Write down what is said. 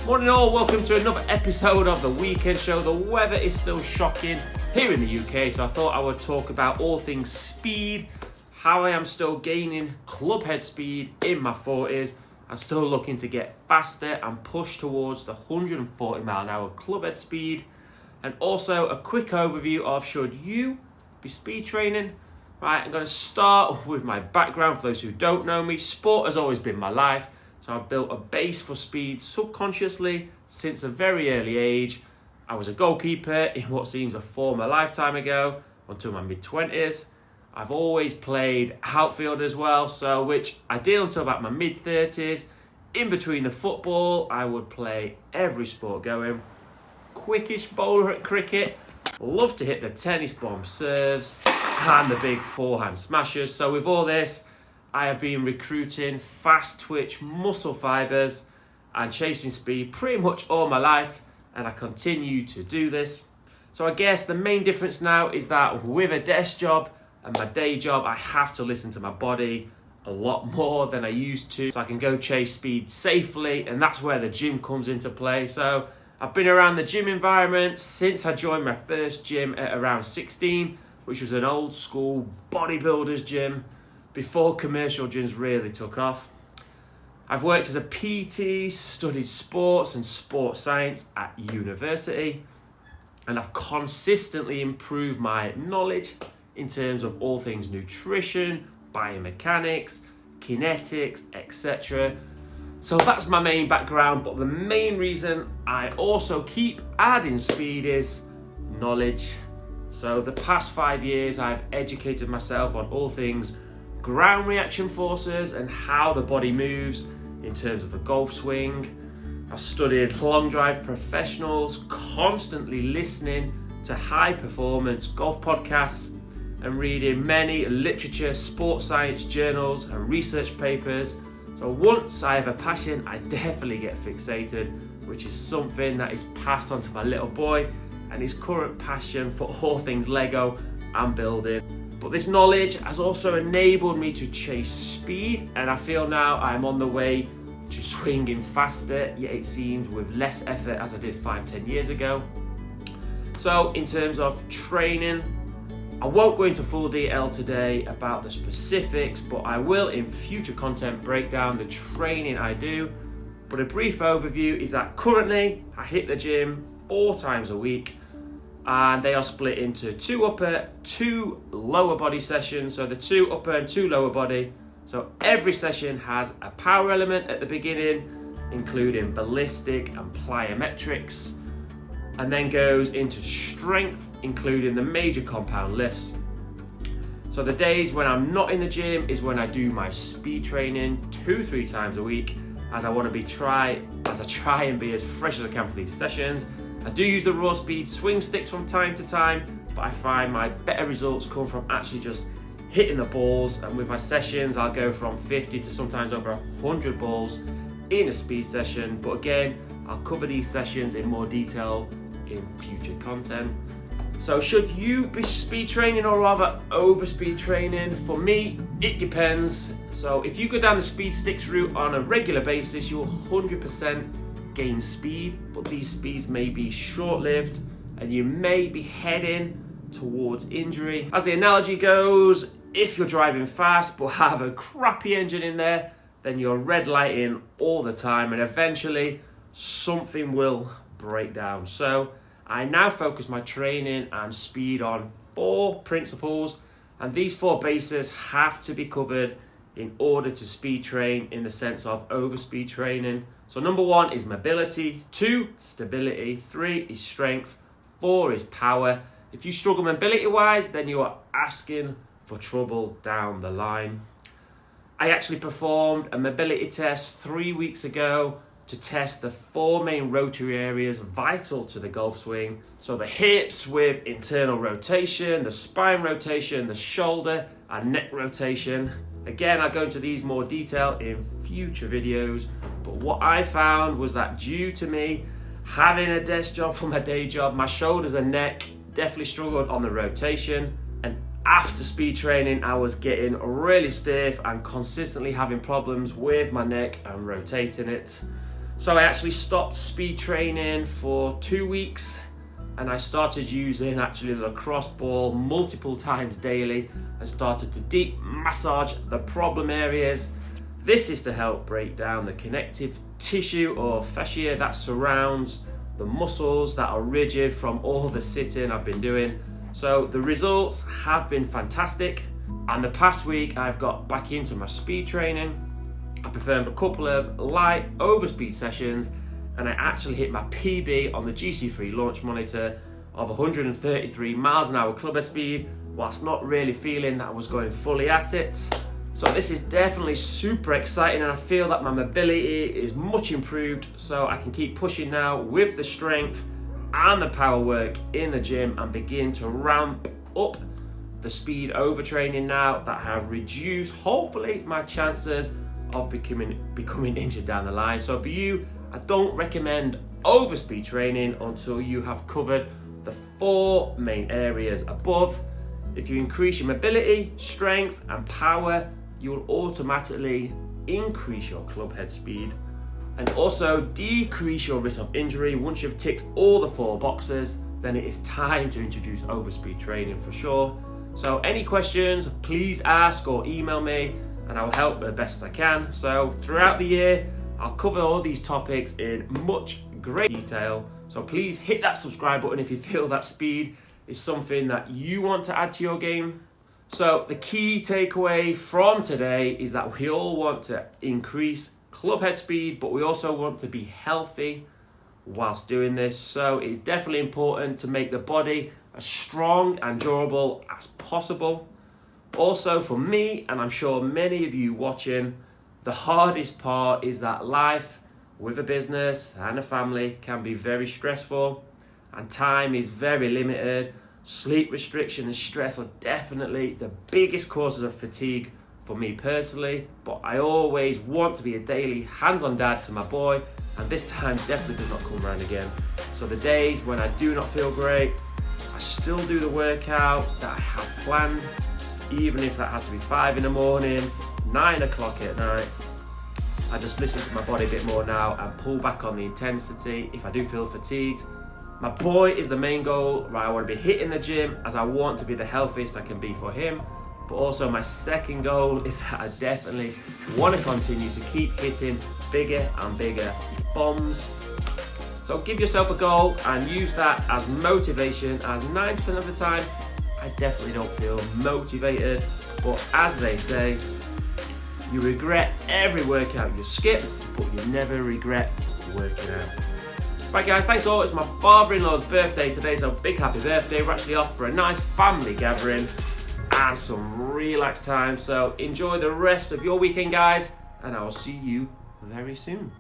Morning all, welcome to another episode of the Weekend Show. The weather is still shocking here in the UK, so I thought I would talk about all things speed, how I am still gaining club head speed in my 40s, and still looking to get faster and push towards the 140 mile an hour club head speed, and also a quick overview of should you be speed training. Right, I'm going to start with my background. For those who don't know me, sport has always been my life. So I've built a base for speed subconsciously since a very early age. I was a goalkeeper in what seems a former lifetime ago until my mid-20s. I've always played outfield as well, so which I did until about my mid-30s. In between the football, I would play every sport going. Quickish bowler at cricket. Love to hit the tennis bomb serves and the big forehand smashers. So with all this, I have been recruiting fast twitch muscle fibers and chasing speed pretty much all my life, and I continue to do this. So I guess the main difference now is that with a desk job and my day job, I have to listen to my body a lot more than I used to, so I can go chase speed safely, and that's where the gym comes into play. So I've been around the gym environment since I joined my first gym at around 16, which was an old school bodybuilder's gym, before commercial gyms really took off. I've worked as a PT, studied sports and sports science at university, and I've consistently improved my knowledge in terms of all things nutrition, biomechanics, kinetics, etc. So that's my main background, but the main reason I also keep adding speed is knowledge. So the past 5 years I've educated myself on all things ground reaction forces and how the body moves in terms of the golf swing. I've studied long drive professionals, constantly listening to high performance golf podcasts and reading many literature, sports science journals and research papers. So once I have a passion, I definitely get fixated, which is something that is passed on to my little boy and his current passion for all things Lego and building. But this knowledge has also enabled me to chase speed, and I feel now I'm on the way to swinging faster, yet it seems with less effort as I did 5-10 years ago. So in terms of training, I won't go into full detail today about the specifics, but I will in future content break down the training I do. But a brief overview is that currently I hit the gym 4 times a week, and they are split into 2 upper, 2 lower body sessions. So the 2 upper and 2 lower body. So every session has a power element at the beginning, including ballistic and plyometrics, and then goes into strength, including the major compound lifts. So the days when I'm not in the gym is when I do my speed training 2-3 times a week, as I want to try and be as fresh as I can for these sessions. I do use the raw speed swing sticks from time to time, but I find my better results come from actually just hitting the balls, and with my sessions I'll go from 50 to sometimes over 100 balls in a speed session. But again, I'll cover these sessions in more detail in future content. So should you be speed training or rather overspeed training? For me, it depends. So if you go down the speed sticks route on a regular basis, you'll 100% gain speed, but these speeds may be short-lived and you may be heading towards injury. As the analogy goes, if you're driving fast but have a crappy engine in there, then you're red lighting all the time and eventually something will break down. So I now focus my training and speed on 4 principles, and these 4 bases have to be covered in order to speed train in the sense of overspeed training. So number 1 is mobility, 2, stability, 3 is strength, 4 is power. If you struggle mobility wise, then you are asking for trouble down the line. I actually performed a mobility test 3 weeks ago to test the 4 main rotary areas vital to the golf swing. So the hips with internal rotation, the spine rotation, the shoulder and neck rotation. Again, I'll go into these more detail in future videos, but what I found was that due to me having a desk job for my day job, my shoulders and neck definitely struggled on the rotation, and after speed training I was getting really stiff and consistently having problems with my neck and rotating it. So I actually stopped speed training for 2 weeks, and I started using actually the lacrosse ball multiple times daily and started to deep massage the problem areas. This is to help break down the connective tissue or fascia that surrounds the muscles that are rigid from all the sitting I've been doing. So the results have been fantastic, and the past week I've got back into my speed training. I performed a couple of light overspeed sessions, and I actually hit my PB on the GC3 launch monitor of 133 miles an hour clubhead speed, whilst not really feeling that I was going fully at it. So this is definitely super exciting, and I feel that my mobility is much improved, so I can keep pushing now with the strength and the power work in the gym and begin to ramp up the speed overtraining now that I have reduced, hopefully, my chances of becoming injured down the line. So for you, I don't recommend overspeed training until you have covered the 4 main areas above. If you increase your mobility, strength and power, you will automatically increase your club head speed and also decrease your risk of injury. Once you've ticked all the 4 boxes, then it is time to introduce overspeed training for sure. So any questions, please ask or email me, and I'll help the best I can. So throughout the year, I'll cover all these topics in much great detail. So please hit that subscribe button if you feel that speed is something that you want to add to your game. So the key takeaway from today is that we all want to increase club head speed, but we also want to be healthy whilst doing this. So it's definitely important to make the body as strong and durable as possible. Also for me, and I'm sure many of you watching, the hardest part is that life with a business and a family can be very stressful, and time is very limited. Sleep restriction and stress are definitely the biggest causes of fatigue for me personally, but I always want to be a daily hands-on dad to my boy, and this time definitely does not come around again. So the days when I do not feel great, I still do the workout that I have planned, even if that had to be 5 in the morning, 9 o'clock at night. I just listen to my body a bit more now and pull back on the intensity if I do feel fatigued. My boy is the main goal, right? I want to be hitting the gym as I want to be the healthiest I can be for him. But also my second goal is that I definitely want to continue to keep hitting bigger and bigger bombs. So give yourself a goal and use that as motivation, as 90% of the time, I definitely don't feel motivated. But as they say, you regret every workout you skip, but you never regret working out. Right guys, thanks all. It's my father-in-law's birthday today, so big happy birthday. We're actually off for a nice family gathering and some relaxed time. So enjoy the rest of your weekend, guys, and I will see you very soon.